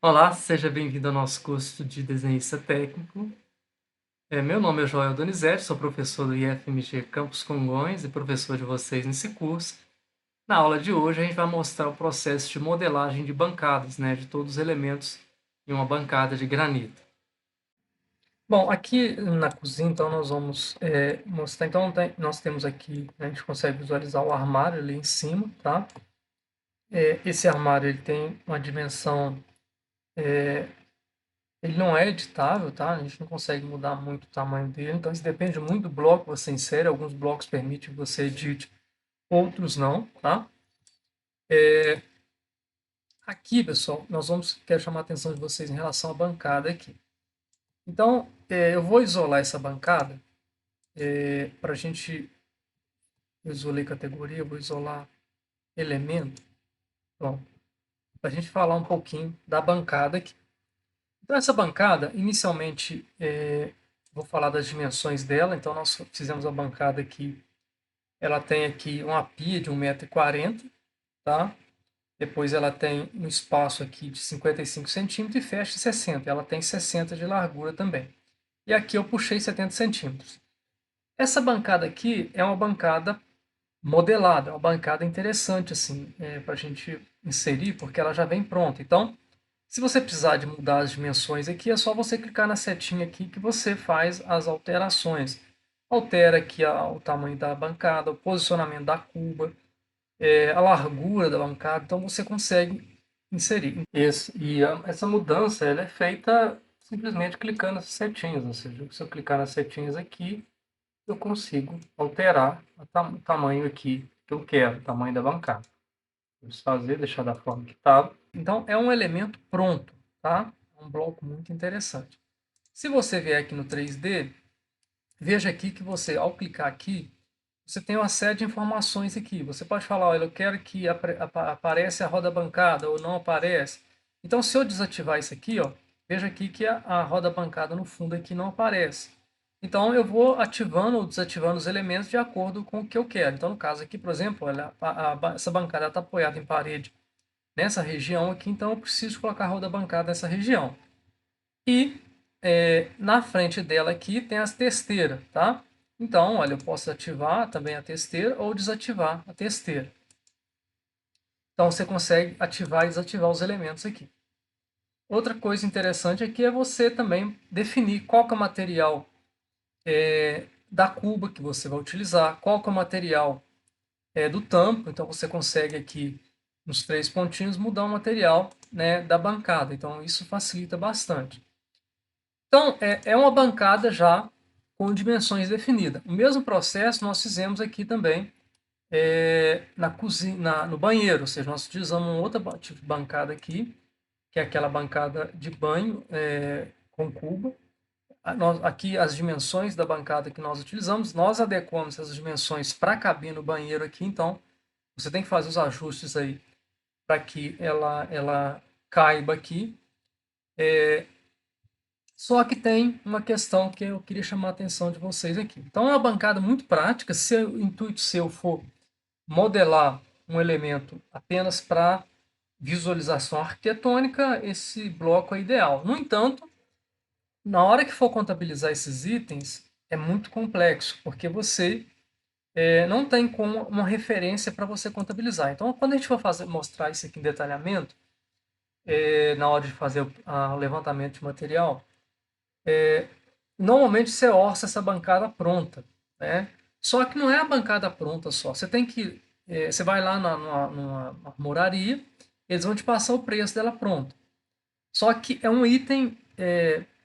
Olá, seja bem-vindo ao nosso curso de desenhista técnico. Meu nome é Joel Donizete, sou professor do IFMG Campos Congonhas e professor de vocês nesse curso. Na aula de hoje, a gente vai mostrar o processo de modelagem de bancadas, né, de todos os elementos em uma bancada de granito. Bom, aqui na cozinha, então, nós vamos mostrar. Então, nós temos aqui, né, a gente consegue visualizar o armário ali em cima, tá? Esse armário ele tem uma dimensão. Ele não é editável, tá? A gente não consegue mudar muito o tamanho dele, então isso depende muito do bloco que você insere. Alguns blocos permitem que você edite, outros não, tá? Aqui, pessoal, quero chamar a atenção de vocês em relação à bancada aqui. Então, eu vou isolar essa bancada para a gente. Eu isolei categoria, eu vou isolar elemento. Pronto. Para a gente falar um pouquinho da bancada aqui. Então, essa bancada, inicialmente, vou falar das dimensões dela. Então, nós fizemos a bancada aqui. Ela tem aqui uma pia de 1,40 m, tá? Depois ela tem um espaço aqui de 55 centímetros e fecha 60. Ela tem 60 de largura também. E aqui eu puxei 70 centímetros. Essa bancada aqui é uma bancada modelada, é uma bancada interessante assim, para a gente inserir, porque ela já vem pronta. Então, se você precisar de mudar as dimensões aqui, é só você clicar na setinha aqui que você faz as alterações. Altera aqui o tamanho da bancada, o posicionamento da cuba, a largura da bancada, então você consegue inserir. Essa mudança ela é feita simplesmente clicando nas setinhas, ou seja, se eu clicar nas setinhas aqui, eu consigo alterar o tamanho aqui que eu quero, o tamanho da bancada. Vou desfazer, deixar da forma que estava. Então, é um elemento pronto, tá? É um bloco muito interessante. Se você vier aqui no 3D, veja aqui que você, ao clicar aqui, você tem uma série de informações aqui. Você pode falar, olha, eu quero que apareça a roda bancada ou não aparece. Então, se eu desativar isso aqui, ó, veja aqui que a roda bancada no fundo aqui não aparece. Então, eu vou ativando ou desativando os elementos de acordo com o que eu quero. Então, no caso aqui, por exemplo, olha, essa bancada está apoiada em parede nessa região aqui, então eu preciso colocar a roda bancada nessa região. E na frente dela aqui tem as testeiras, tá? Então, olha, eu posso ativar também a testeira ou desativar a testeira. Então, você consegue ativar e desativar os elementos aqui. Outra coisa interessante aqui é você também definir qual que é o material da cuba que você vai utilizar, qual que é o material do tampo. Então, você consegue aqui, nos 3 pontinhos, mudar o material, né, da bancada. Então, isso facilita bastante. Então, é uma bancada já com dimensões definidas. O mesmo processo nós fizemos aqui também na cozinha, no banheiro, ou seja, nós utilizamos uma outra tipo de bancada aqui, que é aquela bancada de banho com cuba. Aqui as dimensões da bancada que nós utilizamos, nós adequamos essas dimensões para caber no banheiro aqui, então você tem que fazer os ajustes aí para que ela caiba aqui. Só que tem uma questão que eu queria chamar a atenção de vocês aqui. Então, é uma bancada muito prática. Se o intuito seu for modelar um elemento apenas para visualização arquitetônica, esse bloco é ideal. No entanto, na hora que for contabilizar esses itens, é muito complexo, porque você não tem como uma referência para você contabilizar. Então, quando a gente for mostrar isso aqui em detalhamento, na hora de fazer o levantamento de material, normalmente você orça essa bancada pronta, né? Só que não é a bancada pronta só. Você tem que, você vai lá numa armoraria, eles vão te passar o preço dela pronta. Só que é um item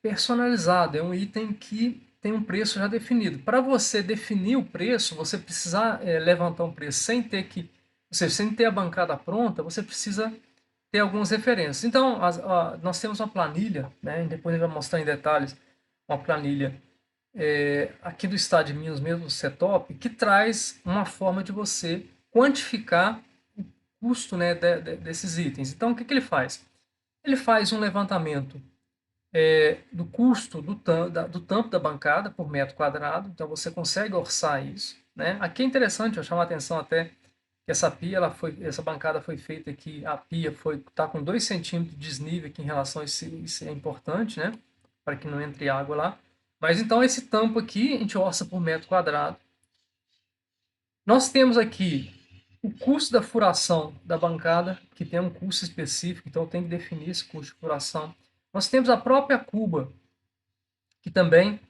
personalizado, é um item que tem um preço já definido. Para você definir o preço, você precisar levantar um preço sem ter que, ou seja, sem ter a bancada pronta, você precisa ter algumas referências. Então, nós temos uma planilha, né? Depois a gente vai mostrar em detalhes uma planilha aqui do estado de Minas mesmo, do CETOP, que traz uma forma de você quantificar o custo, né, desses itens. Então, o que ele faz? Ele faz um levantamento do custo do tampo da bancada por metro quadrado, então você consegue orçar isso. Né? Aqui é interessante eu chamar a atenção até que essa bancada foi feita aqui, a pia está com 2 centímetros de desnível aqui em relação a isso é importante, né? Para que não entre água lá. Mas então esse tampo aqui a gente orça por metro quadrado. Nós temos aqui o custo da furação da bancada, que tem um custo específico, então tem que definir esse custo de furação. Nós temos a própria cuba, que também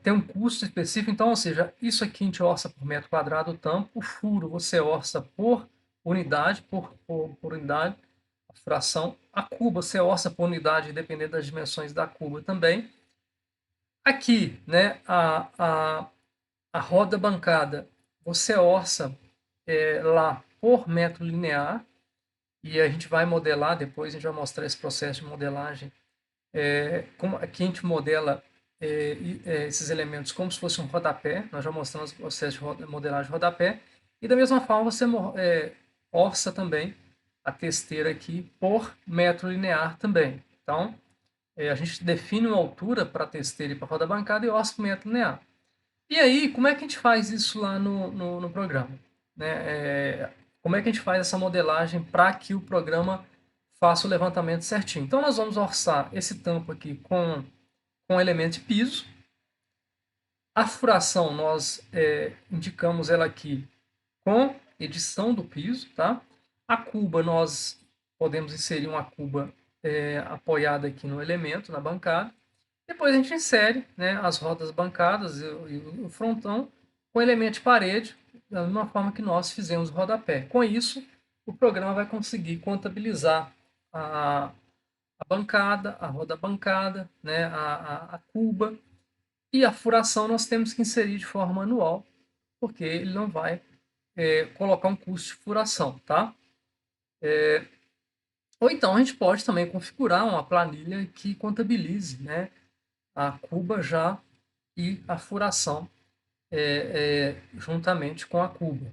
tem um custo específico, então, ou seja, isso aqui a gente orça por metro quadrado o tampo, o furo você orça por unidade, por unidade, a furação, a cuba você orça por unidade, dependendo das dimensões da cuba também. Aqui, né, a roda bancada, você orça lá por metro linear, e a gente vai modelar, depois a gente vai mostrar esse processo de modelagem, como aqui a gente modela esses elementos como se fosse um rodapé, nós já mostramos o processo de modelagem de rodapé, e da mesma forma você orça também a testeira aqui por metro linear também. Então, a gente define uma altura para a testeira e para a roda bancada e orça por metro linear. E aí, como é que a gente faz isso lá no programa? Né? Como é que a gente faz essa modelagem para que o programa faça o levantamento certinho? Então, nós vamos orçar esse tampo aqui com elemento de piso. A furação, nós indicamos ela aqui com edição do piso. Tá? A cuba, nós podemos inserir uma cuba apoiada aqui no elemento, na bancada. Depois a gente insere, né, as rodas bancadas e o frontão com elemento de parede, da mesma forma que nós fizemos o rodapé. Com isso, o programa vai conseguir contabilizar a, a bancada, a roda bancada, né, a cuba, e a furação nós temos que inserir de forma manual, porque ele não vai colocar um custo de furação. Tá? Ou então a gente pode também configurar uma planilha que contabilize, né, a cuba já e a furação juntamente com a cuba.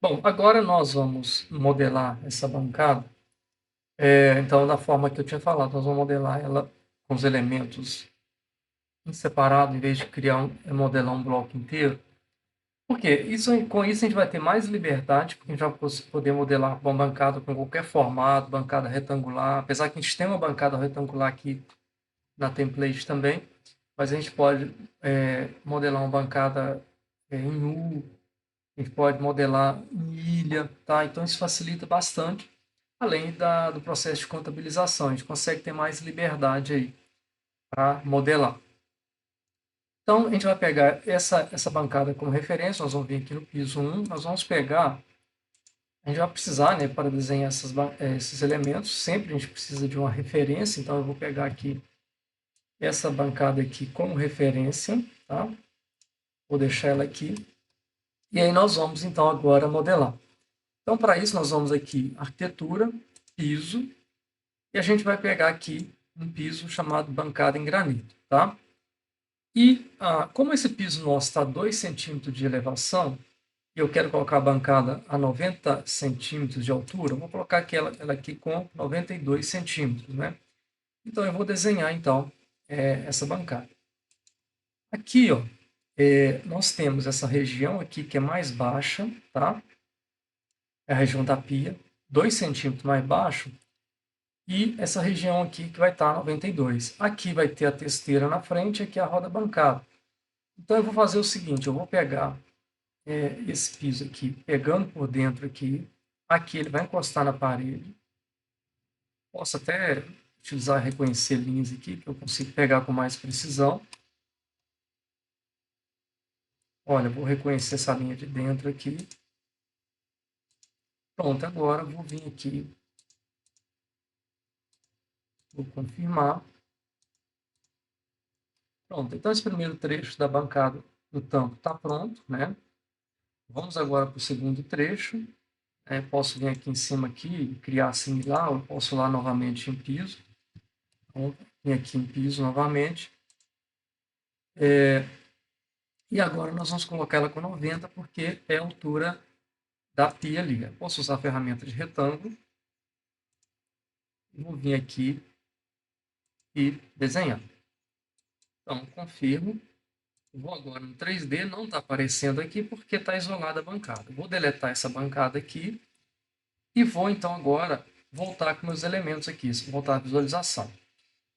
Bom, agora nós vamos modelar essa bancada. Então, da forma que eu tinha falado, nós vamos modelar ela com os elementos em separado, em vez de modelar um bloco inteiro. Por quê? Com isso a gente vai ter mais liberdade, porque a gente vai poder modelar uma bancada com qualquer formato, bancada retangular, apesar que a gente tem uma bancada retangular aqui na template também, mas a gente pode modelar uma bancada em U, a gente pode modelar em ilha, tá? Então isso facilita bastante, além do processo de contabilização, a gente consegue ter mais liberdade aí para modelar. Então a gente vai pegar essa bancada como referência, nós vamos vir aqui no piso 1, nós vamos pegar, a gente vai precisar, né, para desenhar esses elementos, sempre a gente precisa de uma referência, então eu vou pegar aqui essa bancada aqui como referência, tá? Vou deixar ela aqui. E aí nós vamos, então, agora modelar. Então, para isso, nós vamos aqui, arquitetura, piso, e a gente vai pegar aqui um piso chamado bancada em granito, tá? E como esse piso nosso está 2 centímetros de elevação, e eu quero colocar a bancada a 90 centímetros de altura, eu vou colocar ela aqui com 92 centímetros, né? Então, eu vou desenhar, então, essa bancada. Aqui, ó, nós temos essa região aqui que é mais baixa, tá? É a região da pia, 2 centímetros mais baixo, e essa região aqui que vai estar 92. Aqui vai ter a testeira na frente, aqui a roda bancada. Então eu vou fazer o seguinte, eu vou pegar esse piso aqui, pegando por dentro aqui ele vai encostar na parede. Posso até utilizar reconhecer linhas aqui, que eu consigo pegar com mais precisão. Olha, vou reconhecer essa linha de dentro aqui. Pronto, agora vou vir aqui, vou confirmar. Pronto, então esse primeiro trecho da bancada do tampo está pronto, né? Vamos agora para o segundo trecho. Posso vir aqui em cima aqui, criar similar, ou posso lá novamente em piso. Então, vir aqui em piso novamente. E agora nós vamos colocar ela com 90, porque é a altura da pia ali. Eu posso usar a ferramenta de retângulo. Vou vir aqui e desenhar. Então, confirmo. Vou agora no 3D, não está aparecendo aqui porque está isolada a bancada. Vou deletar essa bancada aqui e vou então agora voltar com meus elementos aqui, voltar à visualização.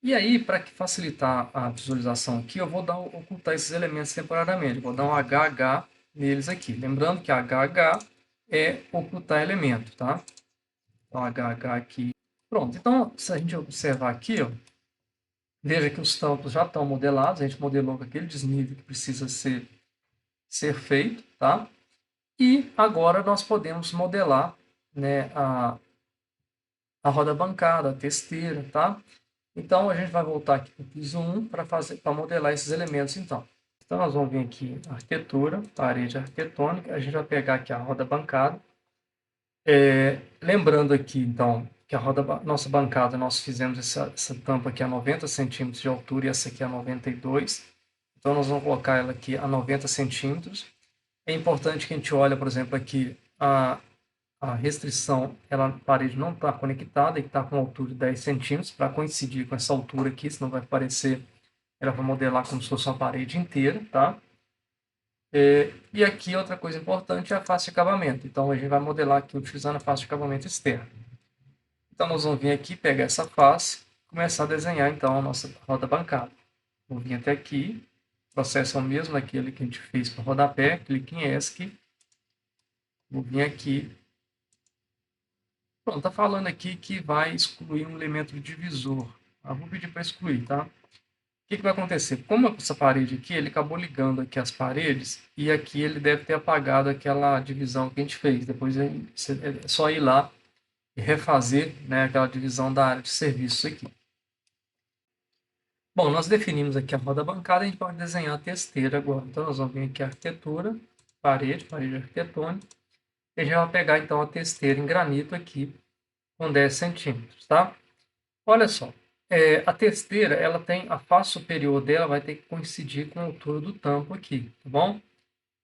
E aí, para facilitar a visualização aqui, eu vou ocultar esses elementos temporariamente. Vou dar um HH neles aqui. Lembrando que HH é ocultar elemento, tá? Então, HH aqui. Pronto. Então, se a gente observar aqui, ó, veja que os tampos já estão modelados. A gente modelou com aquele desnível que precisa ser feito, tá? E agora nós podemos modelar, né, a roda bancada, a testeira, tá? Então, a gente vai voltar aqui para o piso 1 para modelar esses elementos, então. Então, nós vamos vir aqui, arquitetura, parede arquitetônica, a gente vai pegar aqui a roda bancada. Lembrando aqui, então, que a nossa bancada, nós fizemos essa tampa aqui a 90 centímetros de altura e essa aqui a 92. Então, nós vamos colocar ela aqui a 90 centímetros. É importante que a gente olhe, por exemplo, aqui a restrição, a parede não está conectada e está com altura de 10 centímetros para coincidir com essa altura aqui, senão vai parecer, ela vai modelar como se fosse uma parede inteira, tá? E aqui outra coisa importante é a face de acabamento. Então a gente vai modelar aqui utilizando a face de acabamento externo. Então nós vamos vir aqui, pegar essa face, começar a desenhar então a nossa roda bancada. Vou vir até aqui, o processo é o mesmo daquele que a gente fez para o rodapé, clique em ESC, vou vir aqui. Pronto, está falando aqui que vai excluir um elemento divisor. Vou pedir para excluir, tá? O que vai acontecer? Como essa parede aqui, ele acabou ligando aqui as paredes e aqui ele deve ter apagado aquela divisão que a gente fez. Depois é só ir lá e refazer, né, aquela divisão da área de serviços aqui. Bom, nós definimos aqui a roda bancada, a gente pode desenhar a testeira agora. Então, nós vamos vir aqui a arquitetura, parede arquitetônica. E a gente vai pegar, então, a testeira em granito aqui, com 10 centímetros, tá? Olha só, a testeira, ela tem a face superior dela, vai ter que coincidir com a altura do tampo aqui, tá bom?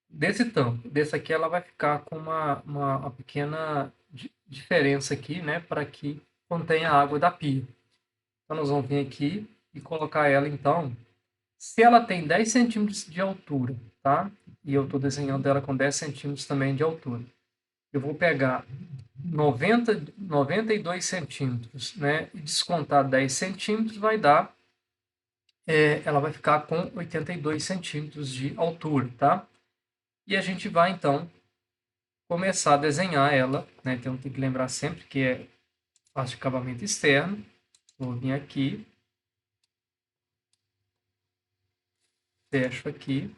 Desse tampo, desse aqui, ela vai ficar com uma pequena diferença aqui, né, para que contenha a água da pia. Então, nós vamos vir aqui e colocar ela, então, se ela tem 10 centímetros de altura, tá? E eu estou desenhando ela com 10 centímetros também de altura. Eu vou pegar 92 centímetros, né, e descontar 10 centímetros, vai dar, ela vai ficar com 82 centímetros de altura, tá? E a gente vai, então, começar a desenhar ela, né? Então, tem que lembrar sempre que é face de acabamento externo. Vou vir aqui, fecho aqui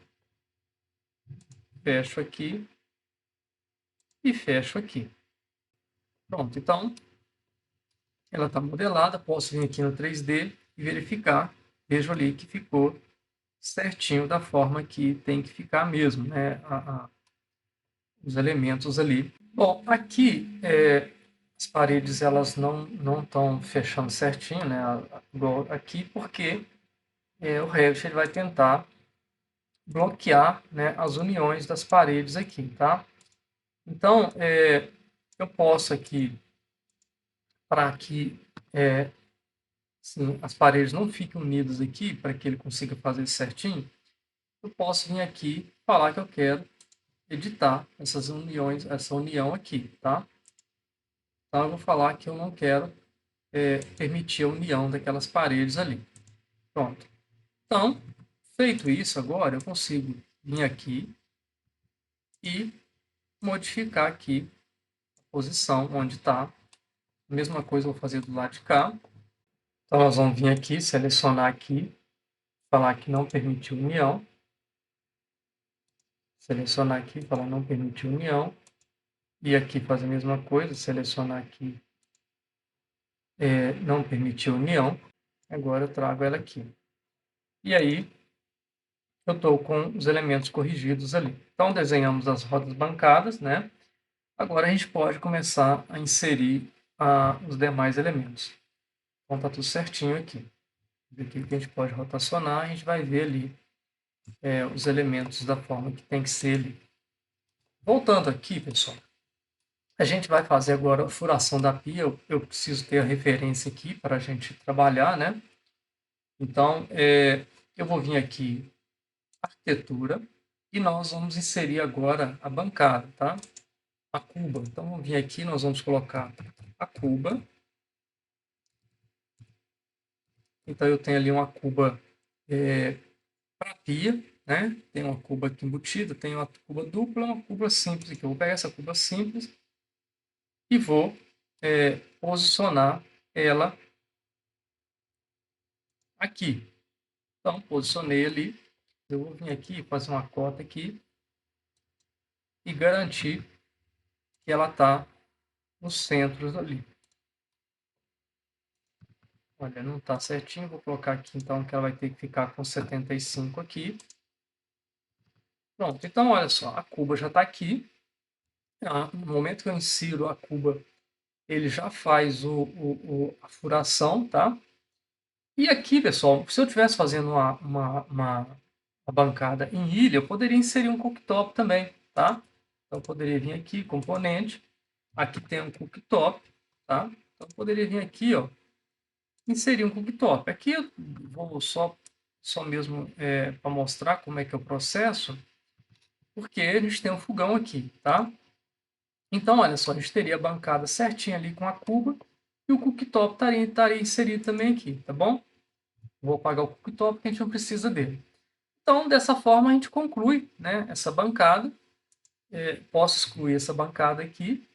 e fecho aqui. Pronto, então, ela está modelada, posso vir aqui no 3D e verificar, vejo ali que ficou certinho da forma que tem que ficar mesmo, né? Os elementos ali. Bom, aqui as paredes elas não estão fechando certinho, né? Igual aqui, porque o Revit ele vai tentar bloquear, né, as uniões das paredes aqui, tá? Então, eu posso aqui, para que assim, as paredes não fiquem unidas aqui, para que ele consiga fazer certinho, eu posso vir aqui e falar que eu quero editar essas uniões, essa união aqui, tá? Então, eu vou falar que eu não quero permitir a união daquelas paredes ali. Pronto. Então, feito isso agora, eu consigo vir aqui e modificar aqui a posição onde está. A mesma coisa eu vou fazer do lado de cá. Então, nós vamos vir aqui, selecionar aqui, falar que não permitir união. Selecionar aqui, falar não permitir união. E aqui fazer a mesma coisa, selecionar aqui, não permitir união. Agora eu trago ela aqui. E aí, eu estou com os elementos corrigidos ali. Então, desenhamos as rodas bancadas, né? Agora a gente pode começar a inserir os demais elementos. Então, está tudo certinho aqui. Aqui que a gente pode rotacionar, a gente vai ver ali os elementos da forma que tem que ser ali. Voltando aqui, pessoal, a gente vai fazer agora a furação da pia. Eu preciso ter a referência aqui para a gente trabalhar, né? Então, eu vou vir aqui arquitetura, e nós vamos inserir agora a bancada, tá? A cuba. Então, vamos vir aqui, nós vamos colocar a cuba. Então, eu tenho ali uma cuba para pia, né? Tem uma cuba aqui embutida, tem uma cuba dupla, uma cuba simples aqui. Eu vou pegar essa cuba simples e vou posicionar ela aqui. Então, posicionei ali. Eu vou vir aqui, fazer uma cota aqui e garantir que ela está no centro ali. Olha, não está certinho. Vou colocar aqui, então, que ela vai ter que ficar com 75 aqui. Pronto. Então, olha só. A cuba já está aqui. No momento que eu insiro a cuba, ele já faz a furação, tá? E aqui, pessoal, se eu estivesse fazendo uma bancada em ilha, eu poderia inserir um cooktop também, tá? Então, eu poderia vir aqui, componente. Aqui tem um cooktop, tá? Então, eu poderia vir aqui, ó, inserir um cooktop. Aqui eu vou só mesmo para mostrar como é que é o processo, porque a gente tem um fogão aqui, tá? Então, olha só, a gente teria a bancada certinha ali com a cuba e o cooktop estaria inserido também aqui, tá bom? Vou apagar o cooktop porque a gente não precisa dele. Então, dessa forma, a gente conclui, né, essa bancada. Posso excluir essa bancada aqui.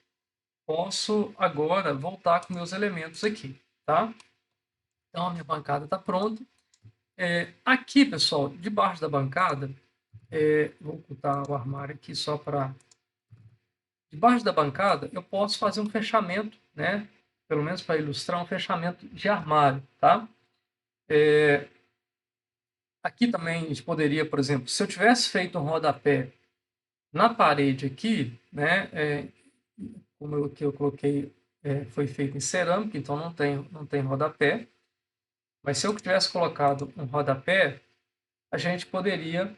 Posso agora voltar com meus elementos aqui, tá? Então, a minha bancada está pronta. Aqui, pessoal, debaixo da bancada, vou ocultar o armário aqui só para... Debaixo da bancada, eu posso fazer um fechamento, né? Pelo menos para ilustrar, um fechamento de armário, tá? Aqui também a gente poderia, por exemplo, se eu tivesse feito um rodapé na parede aqui, né? Como eu, que eu coloquei, foi feito em cerâmica, então não tem rodapé. Mas se eu tivesse colocado um rodapé, a gente poderia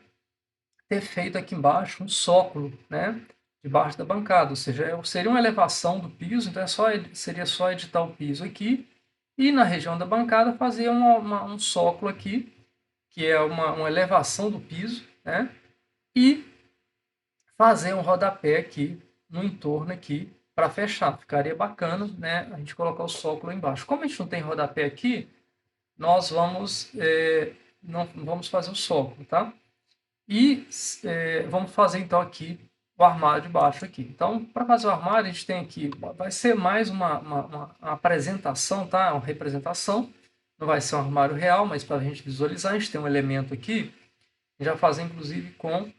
ter feito aqui embaixo um sóculo, né? Debaixo da bancada, ou seja, seria uma elevação do piso, então seria só editar o piso aqui e na região da bancada fazer um sóculo aqui, que é uma elevação do piso, né? E fazer um rodapé aqui no entorno aqui para fechar. Ficaria bacana, né? A gente colocar o sóculo embaixo. Como a gente não tem rodapé aqui, nós vamos não vamos fazer o sóculo, tá? E vamos fazer então aqui o armário de baixo aqui. Então, para fazer o armário, a gente tem aqui, vai ser mais uma apresentação, tá? Uma representação. Não vai ser um armário real, mas para a gente visualizar, a gente tem um elemento aqui. A gente vai fazer inclusive com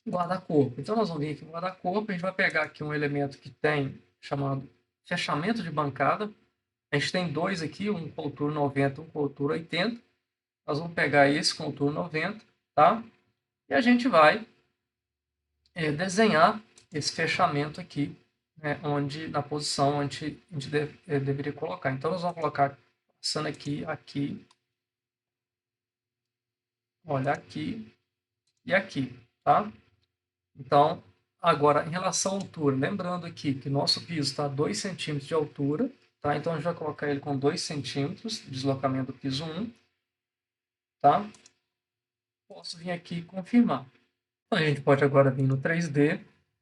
guarda-corpo. Então, nós vamos vir aqui no guarda-corpo, a gente vai pegar aqui um elemento que tem chamado fechamento de bancada. A gente tem dois aqui, um com altura 90, um com altura 80. Nós vamos pegar esse com altura 90, tá? E a gente vai desenhar esse fechamento aqui, né, na posição onde a gente deveria colocar. Então, nós vamos colocar passando aqui, aqui, olha, aqui e aqui, tá? Então, agora, em relação à altura, lembrando aqui que nosso piso está a 2 centímetros de altura, tá? Então, a gente vai colocar ele com 2 centímetros, deslocamento do piso 1, tá? Posso vir aqui e confirmar. Então, a gente pode agora vir no 3D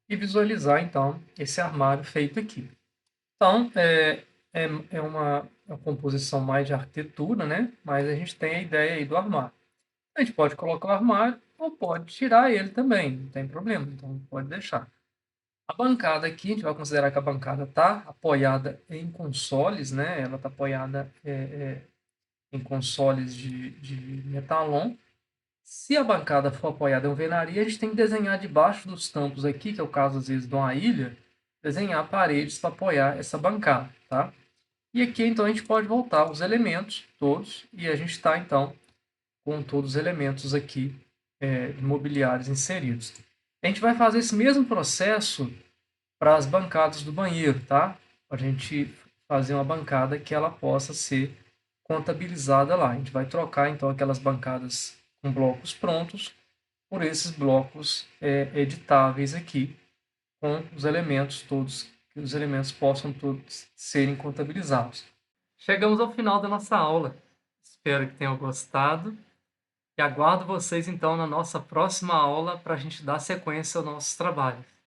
e visualizar, então, esse armário feito aqui. Então, é uma composição mais de arquitetura, né? Mas a gente tem a ideia aí do armário. A gente pode colocar o armário ou pode tirar ele também, não tem problema, então pode deixar. A bancada aqui, a gente vai considerar que a bancada está apoiada em consoles, né? Ela está apoiada em consoles de metalon. Se a bancada for apoiada em alvenaria, a gente tem que desenhar debaixo dos tampos aqui, que é o caso às vezes de uma ilha, desenhar paredes para apoiar essa bancada, tá? E aqui então a gente pode voltar os elementos todos e a gente está então com todos os elementos aqui mobiliários inseridos. A gente vai fazer esse mesmo processo para as bancadas do banheiro, tá? Para a gente fazer uma bancada que ela possa ser contabilizada lá. A gente vai trocar então aquelas bancadas com blocos prontos por esses blocos editáveis aqui, com os elementos todos, que os elementos possam todos serem contabilizados. Chegamos ao final da nossa aula. Espero que tenham gostado. E aguardo vocês então na nossa próxima aula para a gente dar sequência aos nossos trabalhos.